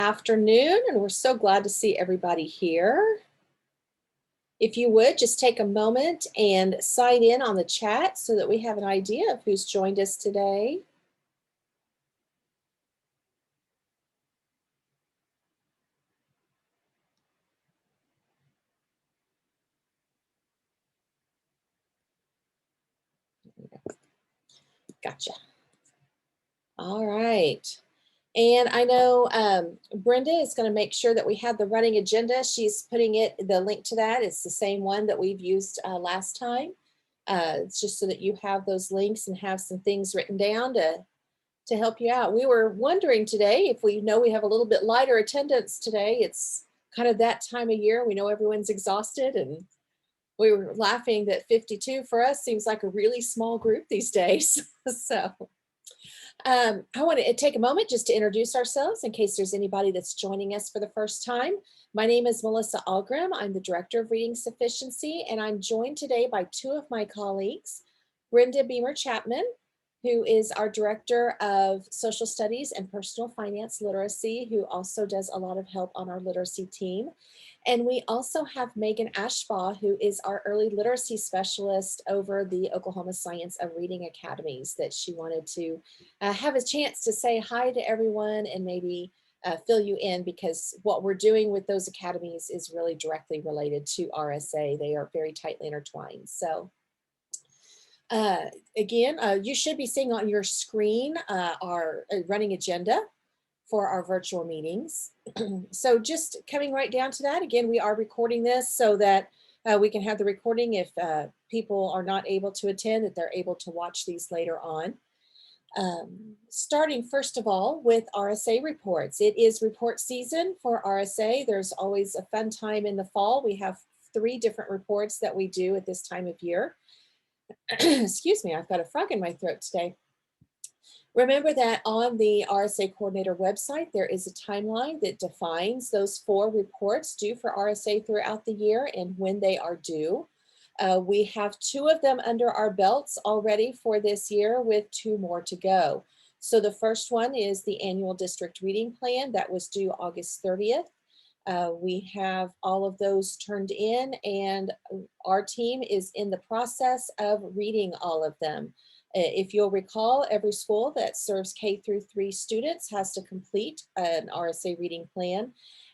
Afternoon, and we're so glad to see everybody here. If you would, just take a moment and sign in on the chat so that we have an idea of who's joined us today. Gotcha. All right. And I know Brenda is going to make sure that we have the running agenda. She's putting the link to that. It's the same one that we've used last time. It's just so that you have those links and have some things written down to help you out. We were wondering today, if we know we have a little bit lighter attendance today, it's kind of that time of year. We know everyone's exhausted, and we were laughing that 52 for us seems like a really small group these days. So I want to take a moment just to introduce ourselves in case there's anybody that's joining us for the first time. My name is Melissa Algram. I'm the Director of Reading Sufficiency, and I'm joined today by two of my colleagues, Brenda Beamer Chapman, who is our Director of Social Studies and Personal Finance Literacy, who also does a lot of help on our literacy team. And we also have Megan Ashbaugh, who is our early literacy specialist over the Oklahoma Science of Reading Academies, that she wanted to have a chance to say hi to everyone and maybe fill you in, because what we're doing with those academies is really directly related to RSA. They are very tightly intertwined. So again, you should be seeing on your screen our running agenda for our virtual meetings. So just coming right down to that, again, we are recording this so that we can have the recording if people are not able to attend, that they're able to watch these later on. Starting first of all with RSA reports. It is report season for RSA. There's always a fun time in the fall. We have 3 different reports that we do at this time of year. Excuse me, I've got a frog in my throat today. Remember that on the RSA Coordinator website, there is a timeline that defines those 4 reports due for RSA throughout the year and when they are due. We have 2 of them under our belts already for this year, with 2 more to go. So the first one is the annual district reading plan that was due August 30th. We have all of those turned in, and our team is in the process of reading all of them. If you'll recall, every school that serves K through 3 students has to complete an RSA reading plan,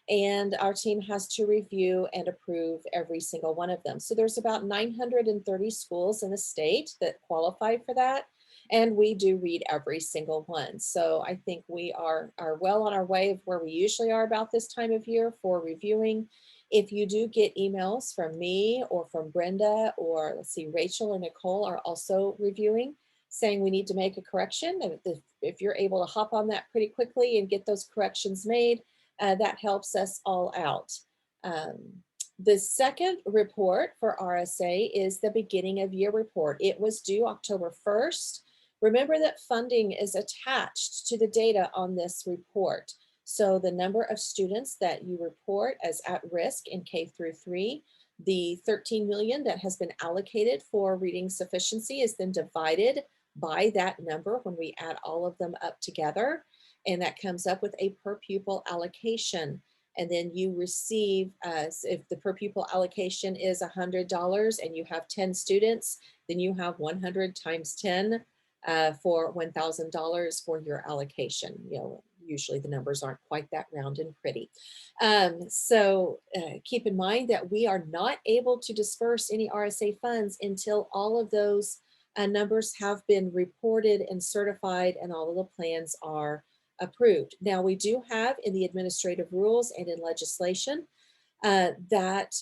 and our team has to review and approve every single one of them. So there's about 930 schools in the state that qualify for that, and we do read every single one. So I think we are well on our way of where we usually are about this time of year for reviewing. If you do get emails from me or from Brenda, or let's see, Rachel or Nicole are also reviewing, saying we need to make a correction, and if you're able to hop on that pretty quickly and get those corrections made, that helps us all out. The second report for RSA is the beginning of year report. It was due October 1st. Remember that funding is attached to the data on this report. So the number of students that you report as at risk in K through 3, the 13 million that has been allocated for reading sufficiency is then divided by that number when we add all of them up together, and that comes up with a per pupil allocation. And then you receive, if the per pupil allocation is $100 and you have 10 students, then you have 100 times 10 for $1,000 for your allocation. You know, usually the numbers aren't quite that round and pretty. So keep in mind that we are not able to disperse any RSA funds until all of those numbers have been reported and certified and all of the plans are approved. Now, we do have in the administrative rules and in legislation that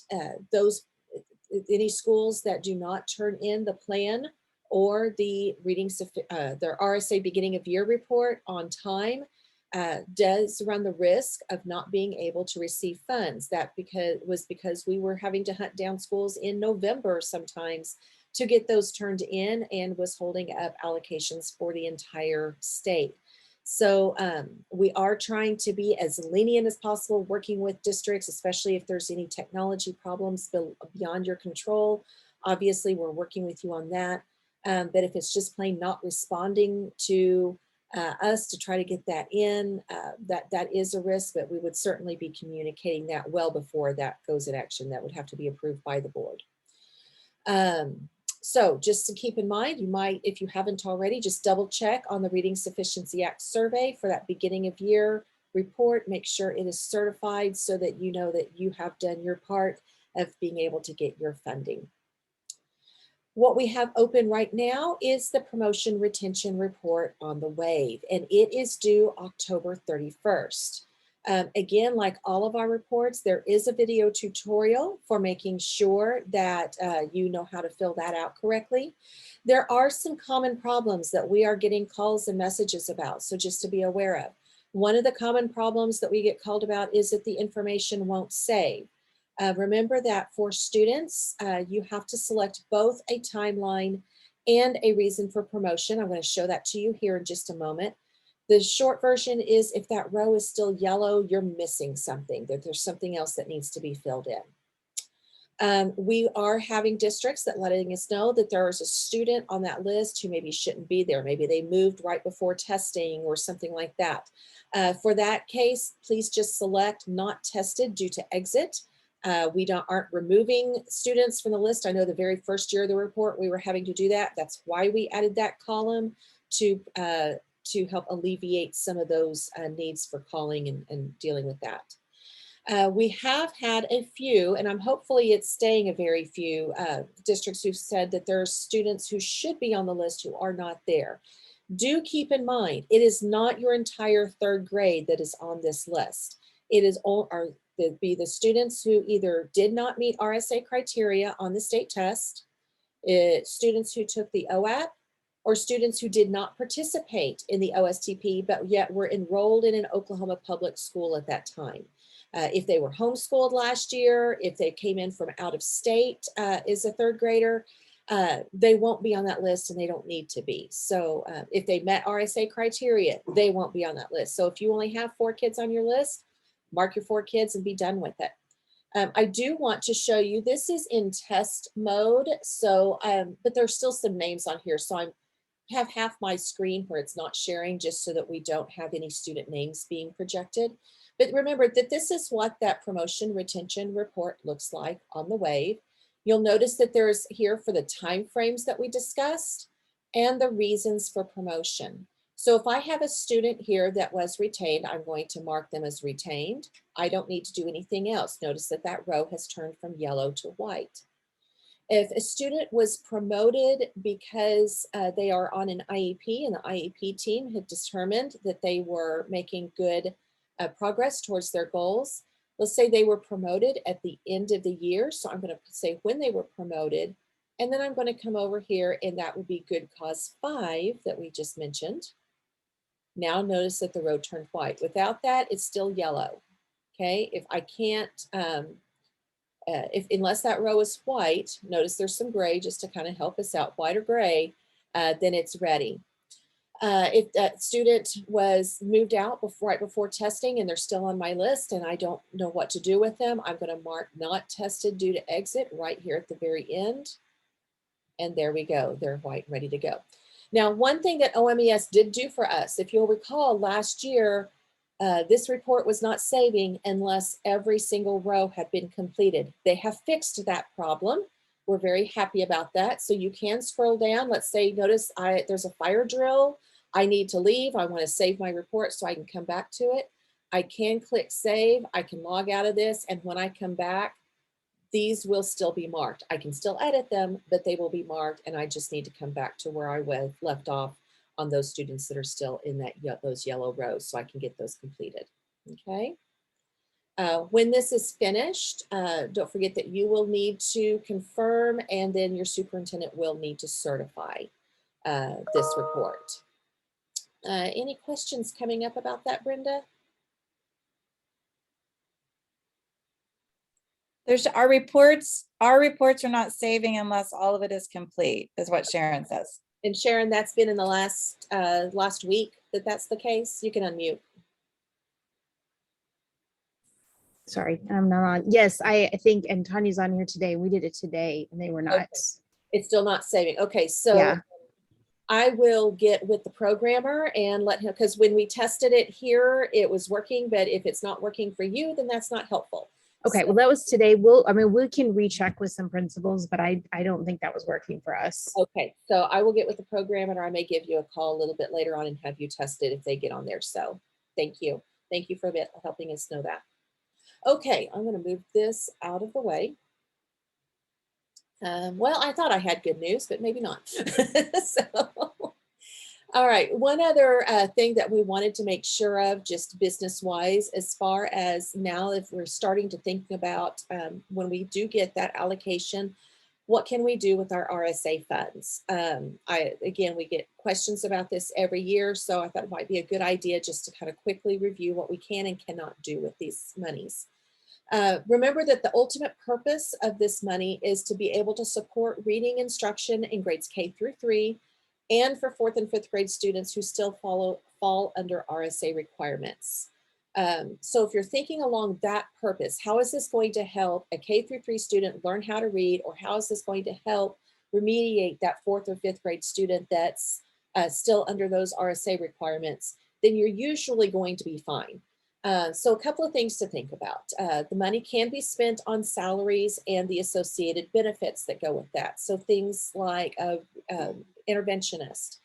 any schools that do not turn in the plan or the their RSA beginning of year report on time does run the risk of not being able to receive funds. That was because we were having to hunt down schools in November sometimes to get those turned in, and was holding up allocations for the entire state. So we are trying to be as lenient as possible, working with districts, especially if there's any technology problems beyond your control. Obviously, we're working with you on that. But if it's just plain not responding to us to try to get that in. That is a risk, but we would certainly be communicating that well before that goes in action. That would have to be approved by the board. So just to keep in mind, you might, if you haven't already, just double check on the Reading Sufficiency Act survey for that beginning of year report. Make sure it is certified so that you know that you have done your part of being able to get your funding. What we have open right now is the promotion retention report on the WAVE, and it is due October 31st. Again, like all of our reports, there is a video tutorial for making sure that you know how to fill that out correctly. There are some common problems that we are getting calls and messages about, so just to be aware of. One of the common problems that we get called about is that the information won't save. Remember that for students, you have to select both a timeline and a reason for promotion. I'm going to show that to you here in just a moment. The short version is if that row is still yellow, you're missing something, that there's something else that needs to be filled in. We are having districts that letting us know that there is a student on that list who maybe shouldn't be there. Maybe they moved right before testing or something like that. For that case, please just select not tested due to exit. We aren't removing students from the list. I know the very first year of the report, we were having to do that. That's why we added that column to help alleviate some of those needs for calling and dealing with that. We have had a few, and I'm hopefully it's staying a very few districts who've said that there are students who should be on the list who are not there. Do keep in mind, it is not your entire third grade that is on this list. It is all, be the students who either did not meet RSA criteria on the state test, students who took the OAP, or students who did not participate in the OSTP, but yet were enrolled in an Oklahoma public school at that time. If they were homeschooled last year, if they came in from out of state as a third grader, they won't be on that list and they don't need to be. So if they met RSA criteria, they won't be on that list. So if you only have 4 kids on your list, mark your 4 kids and be done with it. I do want to show you, this is in test mode. So, but there's still some names on here. So I have half my screen where it's not sharing just so that we don't have any student names being projected. But remember that this is what that promotion retention report looks like on the WAVE. You'll notice that there's here for the time frames that we discussed and the reasons for promotion. So if I have a student here that was retained, I'm going to mark them as retained. I don't need to do anything else. Notice that that row has turned from yellow to white. If a student was promoted because they are on an IEP and the IEP team had determined that they were making good progress towards their goals, let's say they were promoted at the end of the year. So I'm going to say when they were promoted, and then I'm going to come over here and that would be good cause 5 that we just mentioned. Now notice that the row turned white. Without that, it's still yellow. Okay, if I can't, unless that row is white, notice there's some gray just to kind of help us out, white or gray, then it's ready. If that student was moved out right before testing and they're still on my list and I don't know what to do with them, I'm going to mark not tested due to exit right here at the very end. And there we go, they're white and ready to go. Now, one thing that OMES did do for us, if you'll recall last year, this report was not saving unless every single row had been completed. They have fixed that problem. We're very happy about that. So you can scroll down. Let's say, notice there's a fire drill. I need to leave. I want to save my report so I can come back to it. I can click save. I can log out of this. And when I come back, these will still be marked. I can still edit them, but they will be marked. And I just need to come back to where I left off on those students that are still in those yellow rows so I can get those completed, okay? When this is finished, don't forget that you will need to confirm and then your superintendent will need to certify this report. Any questions coming up about that, Brenda? There's our reports are not saving unless all of it is complete, is what Sharon says. And Sharon, that's been in the last week that's the case. You can unmute. Sorry, I'm not on. Yes, I think, and Tanya's on here today. We did it today and they were not. Okay. It's still not saving. Okay, so yeah. I will get with the programmer and let him, because when we tested it here, it was working, but if it's not working for you, then that's not helpful. Okay, So- well, that was today. I mean, we can recheck with some principals, but I don't think that was working for us. Okay, so I will get with the programmer, or I may give you a call a little bit later on and have you test it if they get on there. So thank you. Thank you for helping us know that. Okay, I'm going to move this out of the way. Well, I thought I had good news, but maybe not. All right, one other thing that we wanted to make sure of, just business-wise, as far as now, if we're starting to think about when we do get that allocation, what can we do with our RSA funds? Again, we get questions about this every year, so I thought it might be a good idea just to kind of quickly review what we can and cannot do with these monies. Remember that the ultimate purpose of this money is to be able to support reading instruction in grades K through 3 and for 4th and 5th grade students who still fall under RSA requirements. So if you're thinking along that purpose, how is this going to help a K through 3 student learn how to read, or how is this going to help remediate that 4th or 5th grade student that's still under those RSA requirements, then you're usually going to be fine. So a couple of things to think about. The money can be spent on salaries and the associated benefits that go with that. So things like a interventionist,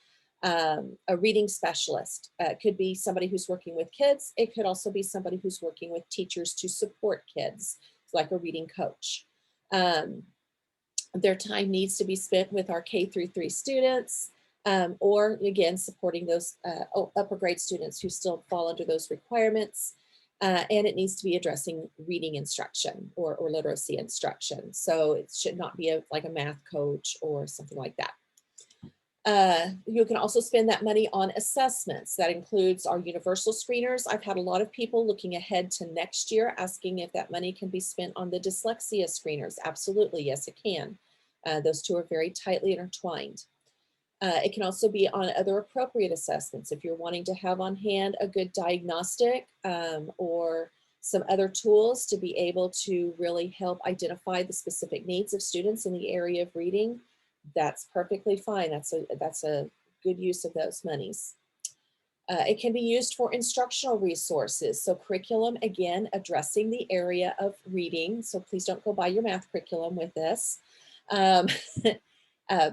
a reading specialist. It could be somebody who's working with kids. It could also be somebody who's working with teachers to support kids, like a reading coach. Their time needs to be spent with our K through 3 students, or again, supporting those upper grade students who still fall under those requirements. And it needs to be addressing reading instruction or literacy instruction. So it should not be like a math coach or something like that. You can also spend that money on assessments. That includes our universal screeners. I've had a lot of people looking ahead to next year asking if that money can be spent on the dyslexia screeners. Absolutely, yes, it can. Those two are very tightly intertwined. It can also be on other appropriate assessments. If you're wanting to have on hand a good diagnostic or some other tools to be able to really help identify the specific needs of students in the area of reading, that's perfectly fine. That's a good use of those monies. It can be used for instructional resources. So curriculum, again, addressing the area of reading. So please don't go buy your math curriculum with this.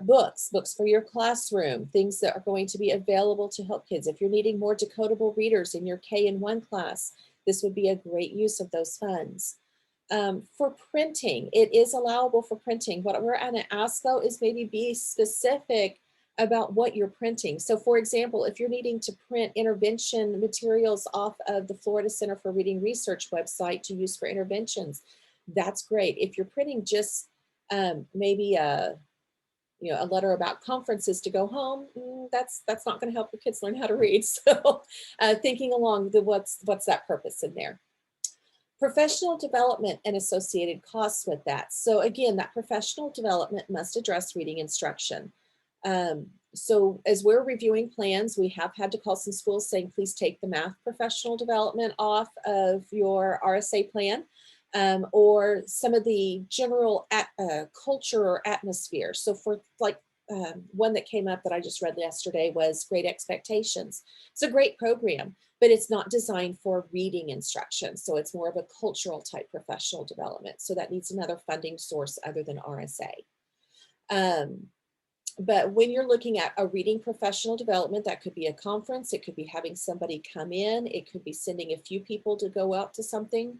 Books for your classroom, things that are going to be available to help kids. If you're needing more decodable readers in your K-1 class, this would be a great use of those funds. For printing, it is allowable for printing. What we're going to ask though is maybe be specific about what you're printing. So for example, if you're needing to print intervention materials off of the Florida Center for Reading Research website to use for interventions, that's great. If you're printing just maybe a letter about conferences to go home, that's not going to help your kids learn how to read. So thinking along what's that purpose in there. Professional development and associated costs with that. So again, that professional development must address reading instruction. So as we're reviewing plans, we have had to call some schools saying, please take the math professional development off of your RSA plan, or some of the general culture or atmosphere. So for like one that came up that I just read yesterday was Great Expectations. It's a great program, but it's not designed for reading instruction. So it's more of a cultural type professional development. So that needs another funding source other than RSA. But when you're looking at a reading professional development, that could be a conference, it could be having somebody come in, it could be sending a few people to go out to something.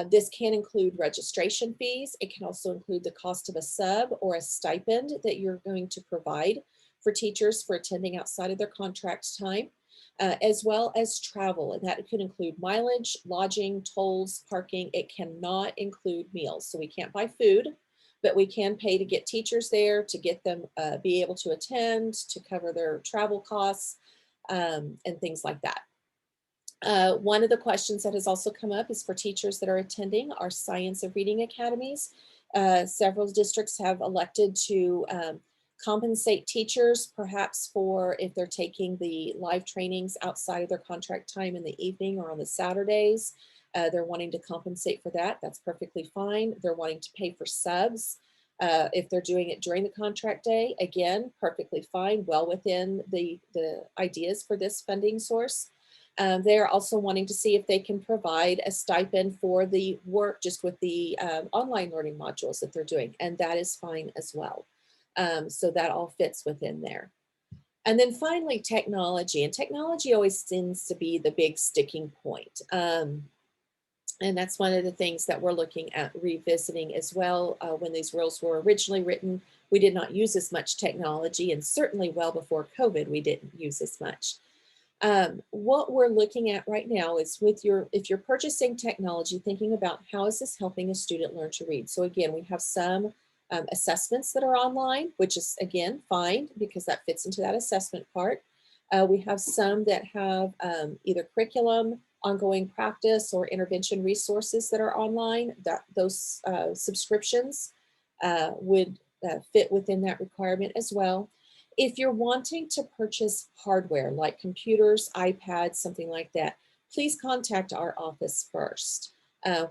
This can include registration fees. It can also include the cost of a sub or a stipend that you're going to provide for teachers for attending outside of their contract time, as well as travel. And that could include mileage, lodging, tolls, parking. It cannot include meals. So we can't buy food, but we can pay to get teachers there, to get them be able to attend, to cover their travel costs, and things like that. One of the questions that has also come up is for teachers that are attending our Science of Reading Academies. Several districts have elected to compensate teachers, perhaps for if they're taking the live trainings outside of their contract time in the evening or on the Saturdays. They're wanting to compensate for that. That's perfectly fine. They're wanting to pay for subs If they're doing it during the contract day, again, perfectly fine, well within the ideas for this funding source. They're also wanting to see if they can provide a stipend for the work just with the online learning modules that they're doing, and that is fine as well. So that all fits within there. And then finally, technology. And technology always seems to be the big sticking point. And that's one of the things that we're looking at revisiting as well. When these rules were originally written, we did not use as much technology, and certainly well before COVID, we didn't use as much. What we're looking at right now is if you're purchasing technology, thinking about how is this helping a student learn to read. So again, we have some assessments that are online, which is again, fine because that fits into that assessment part. We have some that have either curriculum, ongoing practice, or intervention resources that are online. Those subscriptions would fit within that requirement as well. If you're wanting to purchase hardware like computers, iPads, something like that, please contact our office first.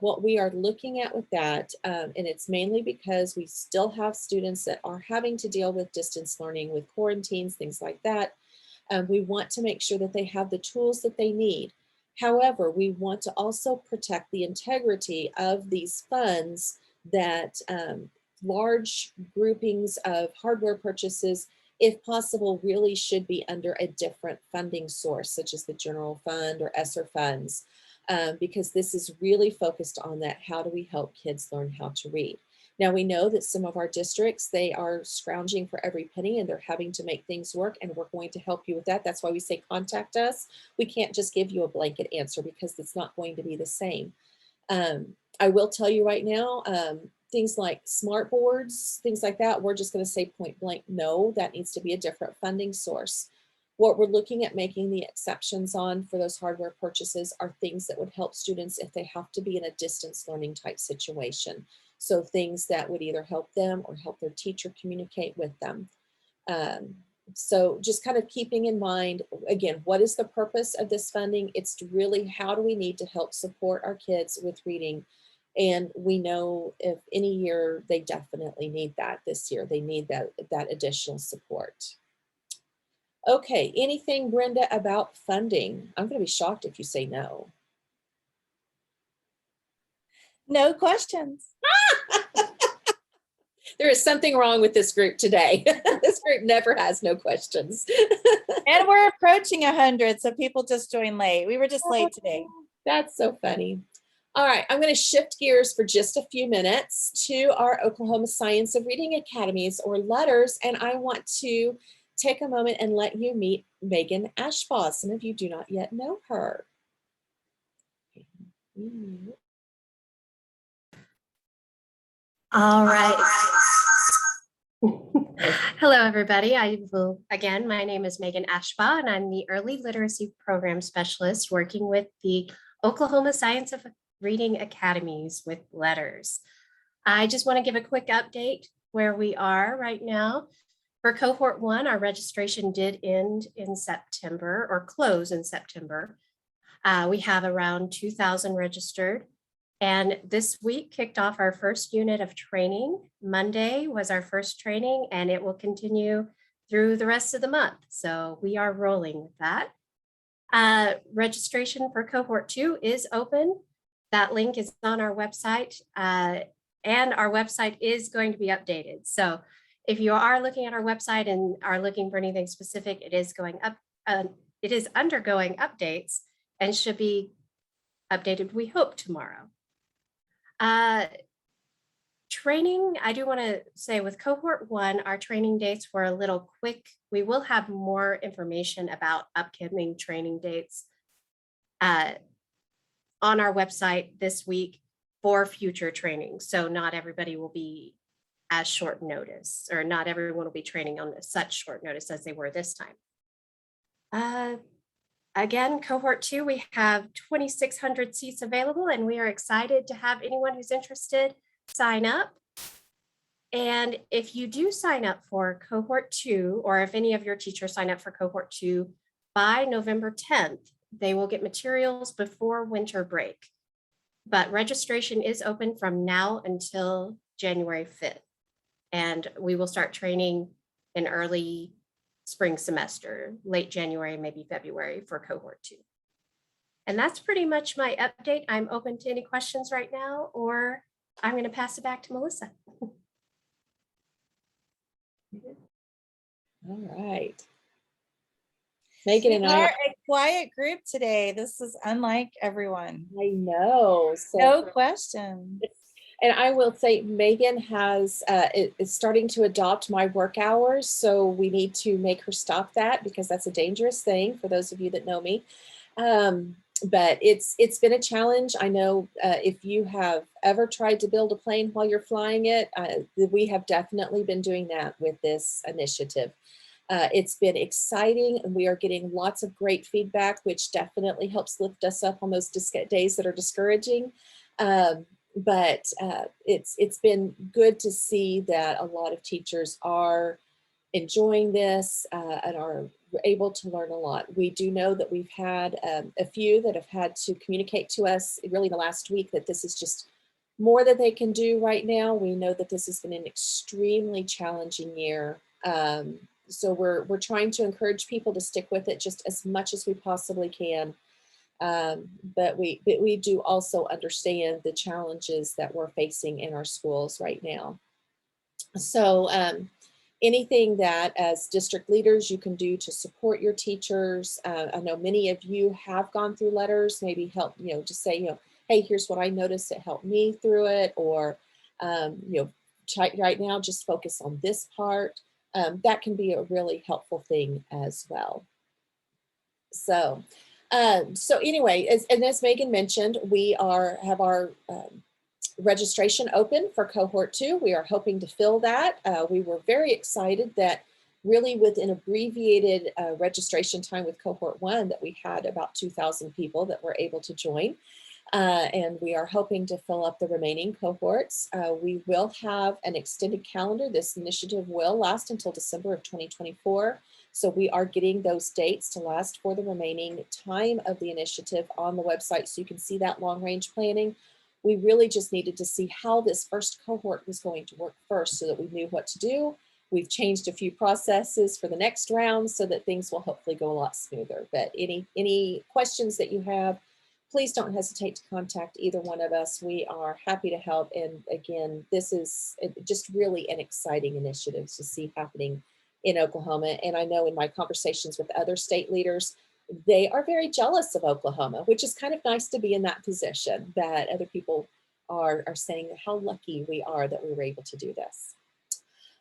What we are looking at with that, and it's mainly because we still have students that are having to deal with distance learning, with quarantines, things like that. We want to make sure that they have the tools that they need. However, we want to also protect the integrity of these funds that large groupings of hardware purchases, if possible, really should be under a different funding source, such as the general fund or ESSER funds, because this is really focused on that. How do we help kids learn how to read? Now, we know that some of our districts, they are scrounging for every penny and they're having to make things work, and we're going to help you with that. That's why we say contact us. We can't just give you a blanket answer because it's not going to be the same. I will tell you right now, things like smart boards, things like that, we're just going to say point blank, no, that needs to be a different funding source. What we're looking at making the exceptions on for those hardware purchases are things that would help students if they have to be in a distance learning type situation. So things that would either help them or help their teacher communicate with them. So just kind of keeping in mind, again, what is the purpose of this funding? It's really how do we need to help support our kids with reading? And we know if any year, they definitely need that this year. They need that additional support. Okay, anything, Brenda, about funding? I'm going to be shocked if you say no. No questions. There is something wrong with this group today. This group never has no questions. And we're approaching 100, so people just joined late. We were just late today. That's so funny. All right, I'm going to shift gears for just a few minutes to our Oklahoma Science of Reading Academies, or letters, and I want to take a moment and let you meet Megan Ashbaugh. Some of you do not yet know her. All right. Hello, everybody. Again, my name is Megan Ashbaugh, and I'm the Early Literacy Program Specialist working with the Oklahoma Science of Reading Academies with letters. I just want to give a quick update where we are right now. For cohort 1, our registration did end in September, or close in September. We have around 2,000 registered. And this week kicked off our first unit of training. Monday was our first training, and it will continue through the rest of the month. So we are rolling with that. Registration for cohort 2 is open. That link is on our website, and our website is going to be updated. So if you are looking at our website and are looking for anything specific, it is going up. It is undergoing updates and should be updated, we hope, tomorrow. Training, I do want to say with cohort 1, our training dates were a little quick. We will have more information about upcoming training dates on our website this week for future training. So not everybody will be as short notice, or not everyone will be training on such short notice as they were this time. Again, cohort 2, we have 2,600 seats available, and we are excited to have anyone who's interested sign up. And if you do sign up for cohort 2, or if any of your teachers sign up for cohort 2 by November 10th, they will get materials before winter break. But registration is open from now until January 5th. And we will start training in early spring semester, late January, maybe February for cohort 2. And that's pretty much my update. I'm open to any questions right now, or I'm going to pass it back to Melissa. All right. Megan and We I are a quiet group today. This is unlike everyone. I know. So No question. and I will say Megan is starting to adopt my work hours. So we need to make her stop that because that's a dangerous thing for those of you that know me. But it's been a challenge. I know if you have ever tried to build a plane while you're flying it, we have definitely been doing that with this initiative. It's been exciting and we are getting lots of great feedback, which definitely helps lift us up on those days that are discouraging. But it's been good to see that a lot of teachers are enjoying this and are able to learn a lot. We do know that we've had a few that have had to communicate to us really the last week that this is just more that they can do right now. We know that this has been an extremely challenging year. So we're trying to encourage people to stick with it just as much as we possibly can. But we do also understand the challenges that we're facing in our schools right now. So anything that as district leaders you can do to support your teachers. I know many of you have gone through letters, maybe help, just say, hey, here's what I noticed that helped me through it, or, right now just focus on this part. That can be a really helpful thing as well. So anyway, as Megan mentioned, we have our registration open for cohort 2. We are hoping to fill that. We were very excited that really with an abbreviated registration time with cohort 1 that we had about 2,000 people that were able to join. And we are hoping to fill up the remaining cohorts. We will have an extended calendar. This initiative will last until December of 2024. So we are getting those dates to last for the remaining time of the initiative on the website so you can see that long range planning. We really just needed to see how this first cohort was going to work first so that we knew what to do. We've changed a few processes for the next round so that things will hopefully go a lot smoother. But any questions that you have, please don't hesitate to contact either one of us. We are happy to help. And again, this is just really an exciting initiative to see happening in Oklahoma. And I know in my conversations with other state leaders, they are very jealous of Oklahoma, which is kind of nice to be in that position that other people are saying how lucky we are that we were able to do this.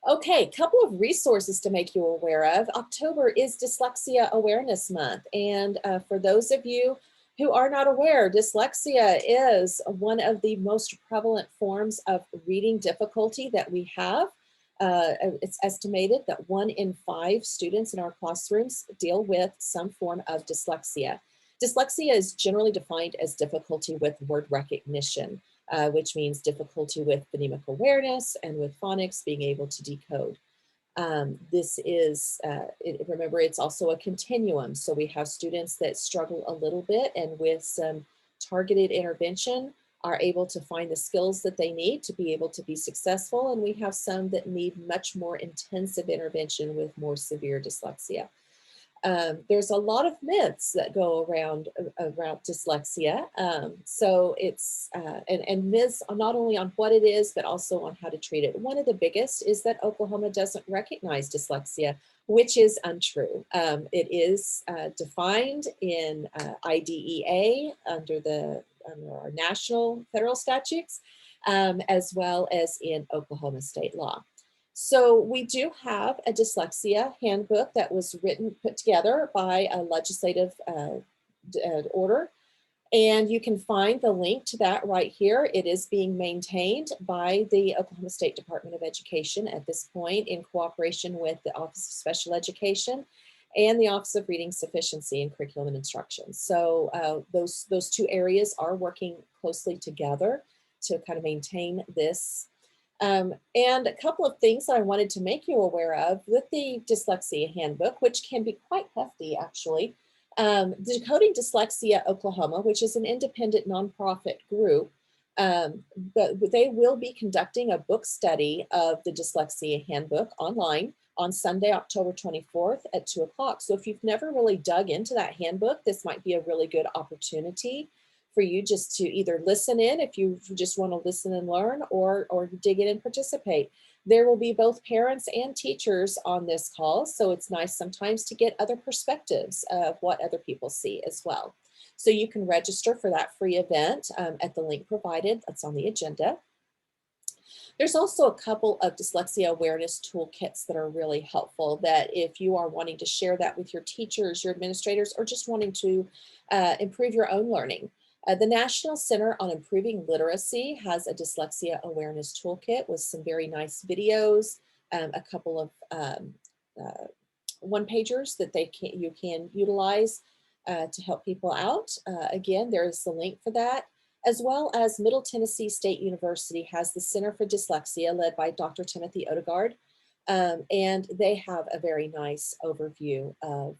Okay, couple of resources to make you aware of. October is Dyslexia Awareness Month. And for those of you who are not aware, dyslexia is one of the most prevalent forms of reading difficulty that we have. It's estimated that 1 in 5 students in our classrooms deal with some form of dyslexia. Dyslexia is generally defined as difficulty with word recognition, which means difficulty with phonemic awareness and with phonics being able to decode. This is, remember, it's also a continuum. So we have students that struggle a little bit and with some targeted intervention are able to find the skills that they need to be able to be successful. And we have some that need much more intensive intervention with more severe dyslexia. There's a lot of myths that go around dyslexia. So it's, and myths are not only on what it is, but also on how to treat it. One of the biggest is that Oklahoma doesn't recognize dyslexia, which is untrue. It is defined in IDEA under our national federal statutes, as well as in Oklahoma state law. So we do have a dyslexia handbook that was put together by a legislative order. And you can find the link to that right here. It is being maintained by the Oklahoma State Department of Education at this point in cooperation with the Office of Special Education and the Office of Reading Sufficiency and Curriculum and Instruction. So those two areas are working closely together to kind of maintain this. And a couple of things that I wanted to make you aware of with the Dyslexia Handbook, which can be quite hefty actually. Decoding Dyslexia Oklahoma, which is an independent nonprofit group, But they will be conducting a book study of the Dyslexia Handbook online on Sunday, October 24th at 2 o'clock. So if you've never really dug into that handbook, this might be a really good opportunity for you just to either listen in if you just want to listen and learn, or dig in and participate. There will be both parents and teachers on this call, so it's nice sometimes to get other perspectives of what other people see as well. So you can register for that free event at the link provided that's on the agenda. There's also a couple of dyslexia awareness toolkits that are really helpful, that if you are wanting to share that with your teachers, your administrators, or just wanting to improve your own learning. The National Center on Improving Literacy has a dyslexia awareness toolkit with some very nice videos, a couple of one-pagers that you can utilize to help people out. Again, there's the link for that, as well as Middle Tennessee State University has the Center for Dyslexia led by Dr. Timothy Odegaard. And they have a very nice overview of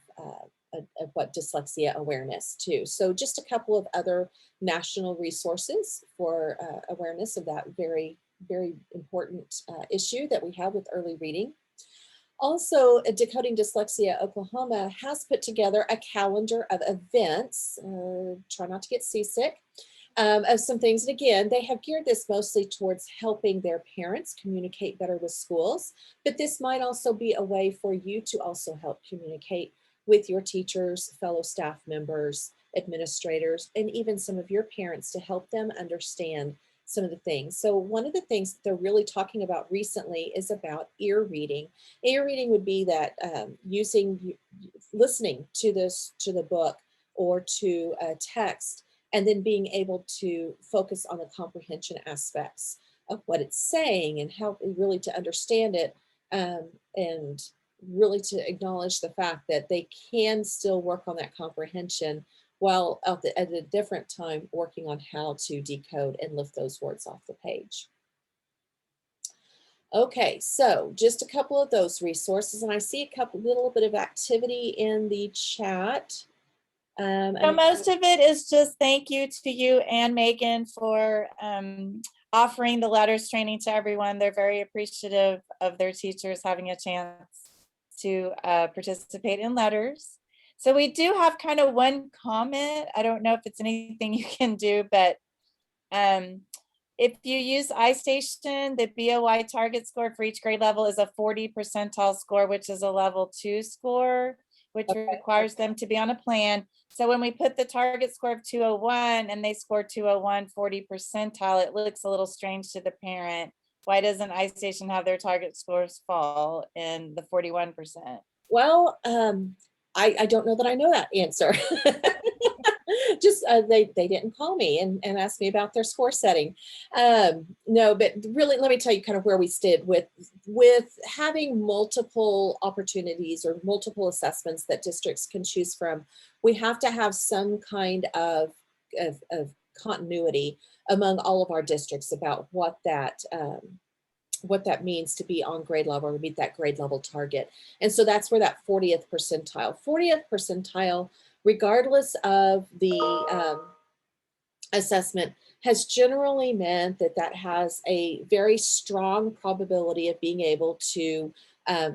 what dyslexia awareness too. So just a couple of other national resources for awareness of that very, very important issue that we have with early reading. Also, Decoding Dyslexia Oklahoma has put together a calendar of events, try not to get seasick, of some things. And again, they have geared this mostly towards helping their parents communicate better with schools, but this might also be a way for you to also help communicate with your teachers, fellow staff members, administrators, and even some of your parents to help them understand some of the things. So one of the things that they're really talking about recently is about ear reading. Ear reading would be that listening to the book or to a text, and then being able to focus on the comprehension aspects of what it's saying and how really to understand it, and really to acknowledge the fact that they can still work on that comprehension while at a different time working on how to decode and lift those words off the page. Okay, so just a couple of those resources, and I see a little bit of activity in the chat. So most of it is just thank you to you and Megan for offering the letters training to everyone. They're very appreciative of their teachers having a chance to participate in letters. So we do have kind of one comment. I don't know if it's anything you can do, but if you use iStation, the BOI target score for each grade level is a 40 percentile score, which is a level 2 score, which requires them to be on a plan. So when we put the target score of 201 and they score 201, 40 percentile, it looks a little strange to the parent. Why doesn't iStation have their target scores fall in the 41%? Well, I don't know that I know that answer. Just they didn't call me and ask me about their score setting. No, but really, let me tell you kind of where we stood with having multiple opportunities or multiple assessments that districts can choose from. We have to have some kind of continuity among all of our districts about what that means to be on grade level or meet that grade level target. And so that's where that 40th percentile, regardless of the assessment, has generally meant that has a very strong probability of being able to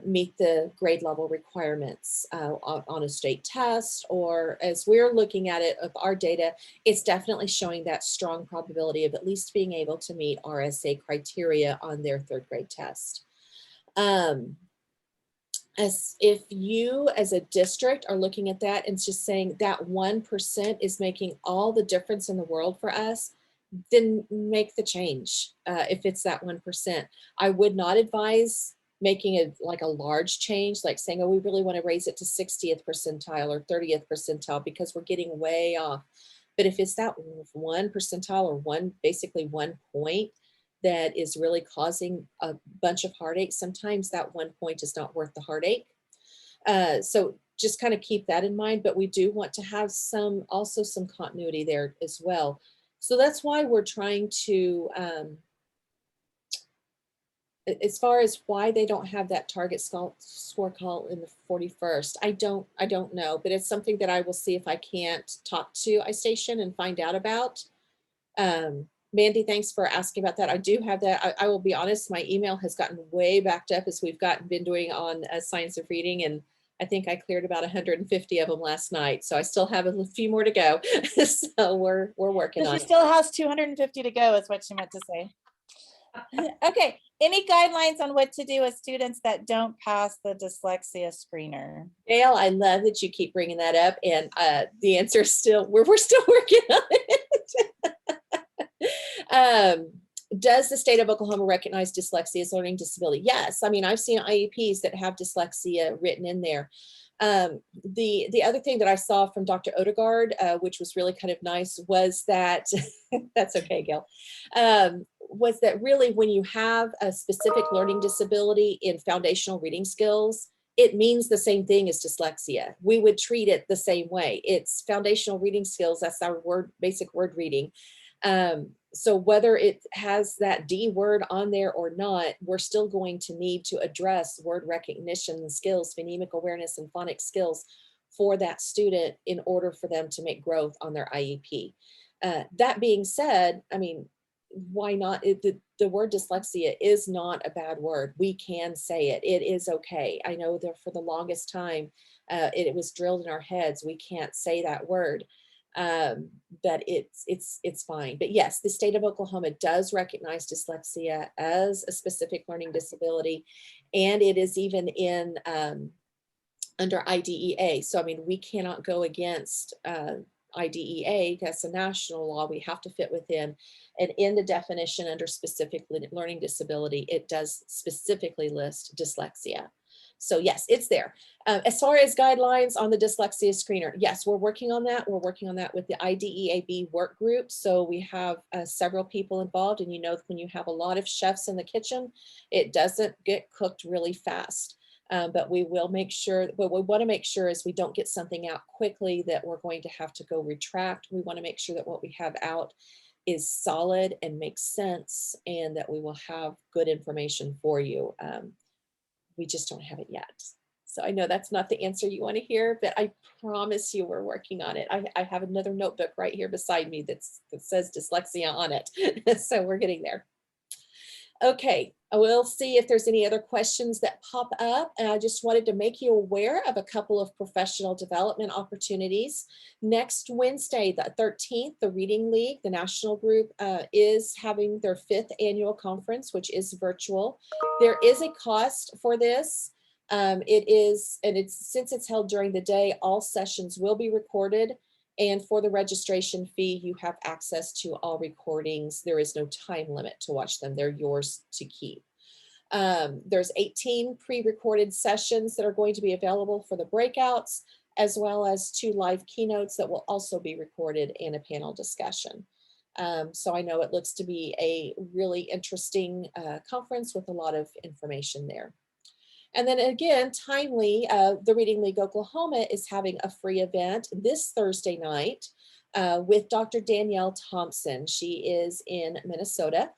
meet the grade level requirements on a state test, or as we're looking at it of our data, it's definitely showing that strong probability of at least being able to meet RSA criteria on their 3rd grade test. As if you as a district are looking at that and just saying that 1% is making all the difference in the world for us, then make the change. If it's that 1%, I would not advise making it like a large change, like saying, oh, we really want to raise it to 60th percentile or 30th percentile because we're getting way off. But if it's that 1 percentile or basically 1 point that is really causing a bunch of heartache, sometimes that 1 point is not worth the heartache. So just kind of keep that in mind, but we do want to have also some continuity there as well. So that's why we're trying to, as far as why they don't have that target score call in the 41st, I don't know, but it's something that I will see if I can't talk to iStation and find out about. Mandy, thanks for asking about that. I do have that. I will be honest, my email has gotten way backed up as we've been doing on Science of Reading, and I think I cleared about 150 of them last night. So I still have a few more to go. So we're working on She it. still has 250 to go is what she meant to say. Okay, any guidelines on what to do with students that don't pass the dyslexia screener? Gail, I love that you keep bringing that up, and the answer is still, we're still working on it. Does the state of Oklahoma recognize dyslexia as a learning disability? Yes. I mean, I've seen IEPs that have dyslexia written in there. The other thing that I saw from Dr. Odegaard, which was really kind of nice, was that, that's okay, Gail, was that really when you have a specific learning disability in foundational reading skills, it means the same thing as dyslexia. We would treat it the same way. It's foundational reading skills. That's our basic word reading. So whether it has that D word on there or not, we're still going to need to address word recognition skills, phonemic awareness, and phonics skills for that student in order for them to make growth on their IEP. That being said, I mean, why not? The word dyslexia is not a bad word. We can say it. It is okay. I know that for the longest time, it was drilled in our heads. We can't say that word. But it's fine. But yes, the state of Oklahoma does recognize dyslexia as a specific learning disability, and it is even in under IDEA. So I mean, we cannot go against IDEA. That's a national law. We have to fit within. And in the definition under specific learning disability, it does specifically list dyslexia. So yes, it's there. As far as guidelines on the dyslexia screener, yes, we're working on that. We're working on that with the IDEAB work group. So we have several people involved, and you know, when you have a lot of chefs in the kitchen, it doesn't get cooked really fast. But we will make sure, what we want to make sure is we don't get something out quickly that we're going to have to go retract. We want to make sure that what we have out is solid and makes sense, and that we will have good information for you. We just don't have it yet. So I know that's not the answer you want to hear, but I promise you we're working on it. I have another notebook right here beside me that says dyslexia on it. So we're getting there. Okay, I will see if there's any other questions that pop up. And I just wanted to make you aware of a couple of professional development opportunities. Next Wednesday, the 13th, the Reading League, the national group, is having their 5th annual conference, which is virtual. There is a cost for this. Since it's held during the day, all sessions will be recorded. And for the registration fee, you have access to all recordings. There is no time limit to watch them. They're yours to keep. There's 18 pre-recorded sessions that are going to be available for the breakouts, as well as 2 live keynotes that will also be recorded and a panel discussion. So I know it looks to be a really interesting conference with a lot of information there. And then again, timely, the Reading League Oklahoma is having a free event this Thursday night with Dr. Danielle Thompson. She is in Minnesota,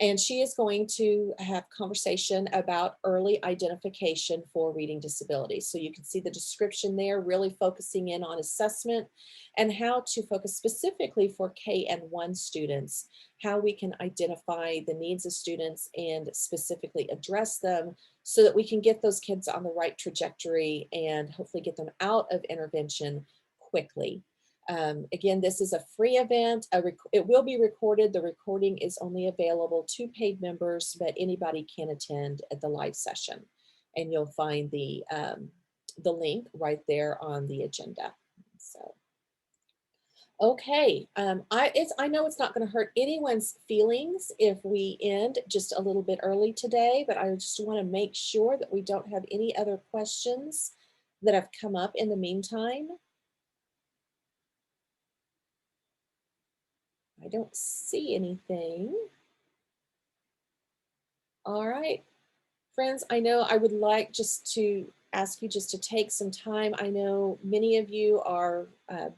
and she is going to have conversation about early identification for reading disabilities. So you can see the description there, really focusing in on assessment and how to focus specifically for K and 1 students, how we can identify the needs of students and specifically address them so that we can get those kids on the right trajectory and hopefully get them out of intervention quickly. Again, this is a free event. It will be recorded. The recording is only available to paid members, but anybody can attend at the live session. And you'll find the link right there on the agenda. So, okay, I know it's not going to hurt anyone's feelings if we end just a little bit early today, but I just want to make sure that we don't have any other questions that have come up in the meantime. I don't see anything. All right, friends, I know I would like just to ask you just to take some time. I know many of you are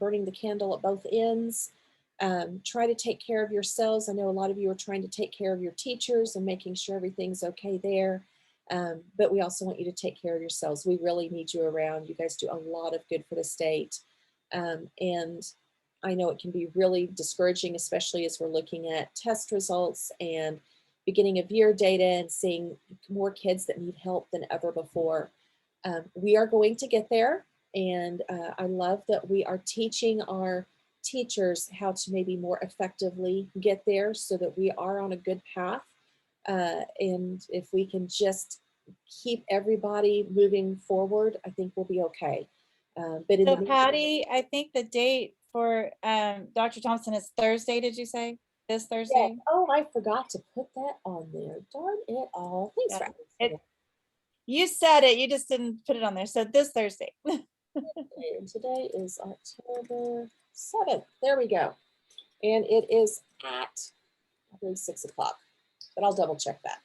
burning the candle at both ends. Try to take care of yourselves. I know a lot of you are trying to take care of your teachers and making sure everything's okay there. But we also want you to take care of yourselves. We really need you around. You guys do a lot of good for the state. And I know it can be really discouraging, especially as we're looking at test results and beginning of year data and seeing more kids that need help than ever before. We are going to get there. And I love that we are teaching our teachers how to maybe more effectively get there so that we are on a good path. And if we can just keep everybody moving forward, I think we'll be okay. But in So the Patty, I think the date for Dr. Thompson is Thursday, did you say? This Thursday? oh, I forgot to put that on there. Darn it all. Thanks Yeah. for You said it, you just didn't put it on there. So this Thursday. and today is October 7th. There we go. And it is at, I believe, 6 o'clock, but I'll double check that.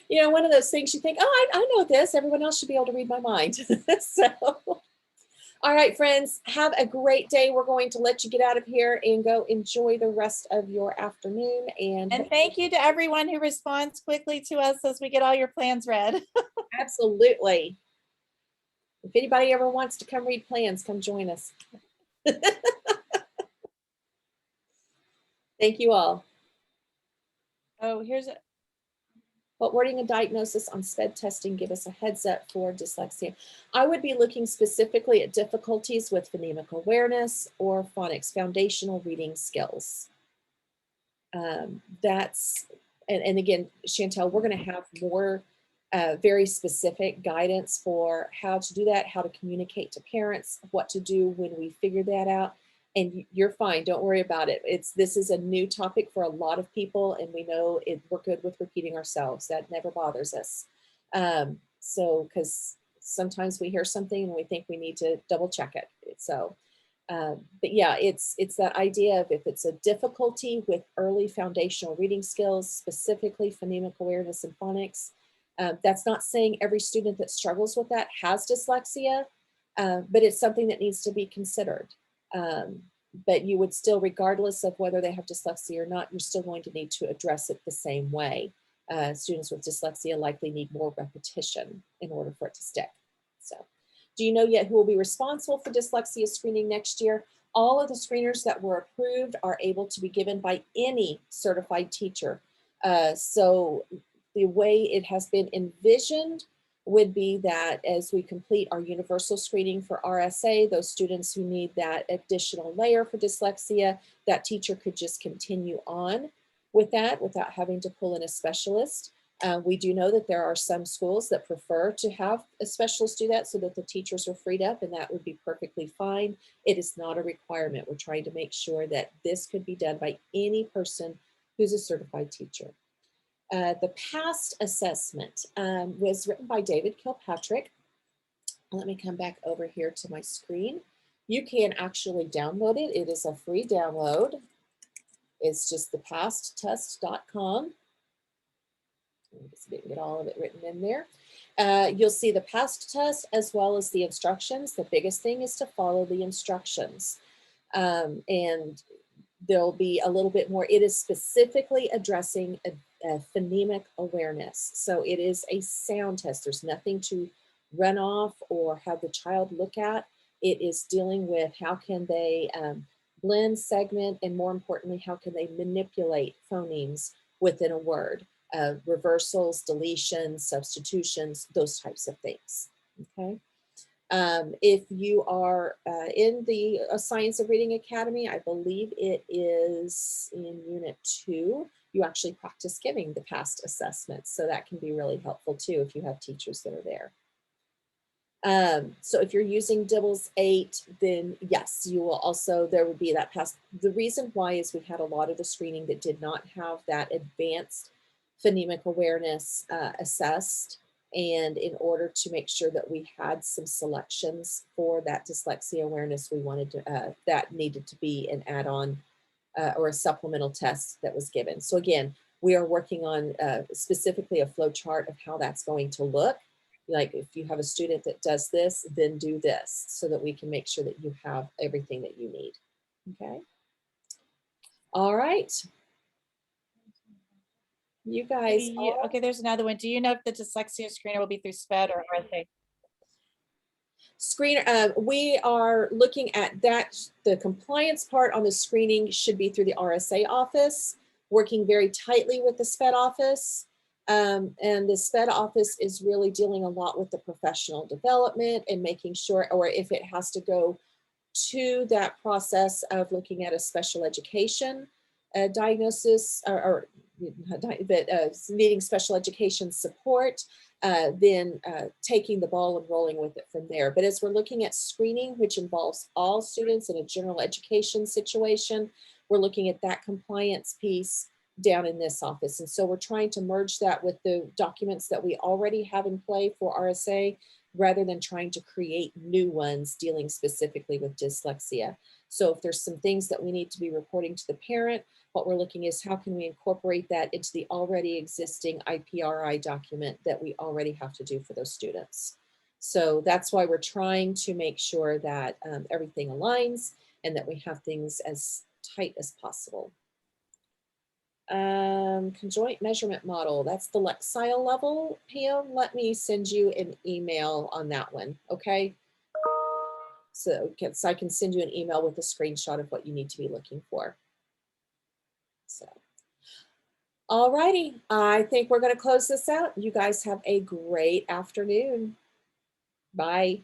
You know, one of those things you think, oh, I know this. Everyone else should be able to read my mind. So, all right, friends, have a great day. We're going to let you get out of here and go enjoy the rest of your afternoon. And thank you to everyone who responds quickly to us as we get all your plans read. absolutely. If anybody ever wants to come read plans, come join us. Thank you all. Oh, here's it. What wording and diagnosis on SPED testing give us a heads up for dyslexia? I would be looking specifically at difficulties with phonemic awareness or phonics, foundational reading skills. That's, and again, Chantel, we're going to have more very specific guidance for how to do that, how to communicate to parents, what to do when we figure that out. And you're fine, don't worry about it. This is a new topic for a lot of people, and we know we're good with repeating ourselves. That never bothers us. So, because sometimes we hear something and we think we need to double check it. So, but yeah, it's that idea of if it's a difficulty with early foundational reading skills, specifically phonemic awareness and phonics. That's not saying every student that struggles with that has dyslexia, but it's something that needs to be considered. But you would still, regardless of whether they have dyslexia or not, you're still going to need to address it the same way. Students with dyslexia likely need more repetition in order for it to stick. So, do you know yet who will be responsible for dyslexia screening next year? All of the screeners that were approved are able to be given by any certified teacher. So the way it has been envisioned would be that as we complete our universal screening for RSA, those students who need that additional layer for dyslexia, that teacher could just continue on with that without having to pull in a specialist. We do know that there are some schools that prefer to have a specialist do that so that the teachers are freed up, and that would be perfectly fine. It is not a requirement. We're trying to make sure that this could be done by any person who's a certified teacher. The PAST assessment was written by David Kilpatrick. Let me come back over here to my screen. You can actually download it. It is a free download. It's just thepasttest.com. Just didn't get all of it written in there. You'll see the PAST test as well as the instructions. The biggest thing is to follow the instructions. And there'll be a little bit more. It is specifically addressing a phonemic awareness. So it is a sound test. There's nothing to run off or have the child look at. It is dealing with how can they blend, segment, and more importantly, how can they manipulate phonemes within a word, reversals, deletions, substitutions, those types of things, okay? If you are in the Science of Reading Academy, I believe it is in Unit 2, you actually practice giving the PAST assessments. So that can be really helpful too if you have teachers that are there. So if you're using DIBELS 8, then yes, you will also, there would be that PAST. The reason why is we had a lot of the screening that did not have that advanced phonemic awareness assessed. And in order to make sure that we had some selections for that dyslexia awareness, we wanted to, that needed to be an add-on or a supplemental test that was given. So again, we are working on specifically a flow chart of how that's going to look. Like if you have a student that does this, then do this so that we can make sure that you have everything that you need. Okay. All right. You guys. Okay, there's another one. Do you know if the dyslexia screener will be through SPED or RSA? We are looking at that. The compliance part on the screening should be through the RSA office, working very tightly with the SPED office. And the SPED office is really dealing a lot with the professional development and making sure, or if it has to go to that process of looking at a special education diagnosis or needing special education support, then taking the ball and rolling with it from there. But as we're looking at screening, which involves all students in a general education situation, we're looking at that compliance piece down in this office. And so we're trying to merge that with the documents that we already have in play for RSA, rather than trying to create new ones dealing specifically with dyslexia. So if there's some things that we need to be reporting to the parent, what we're looking is how can we incorporate that into the already existing IPRI document that we already have to do for those students. So that's why we're trying to make sure that everything aligns and that we have things as tight as possible. Conjoint measurement model, that's the Lexile level. Pam, let me send you an email on that one, okay? So I can send you an email with a screenshot of what you need to be looking for. So, all righty, I think we're gonna close this out. You guys have a great afternoon. Bye.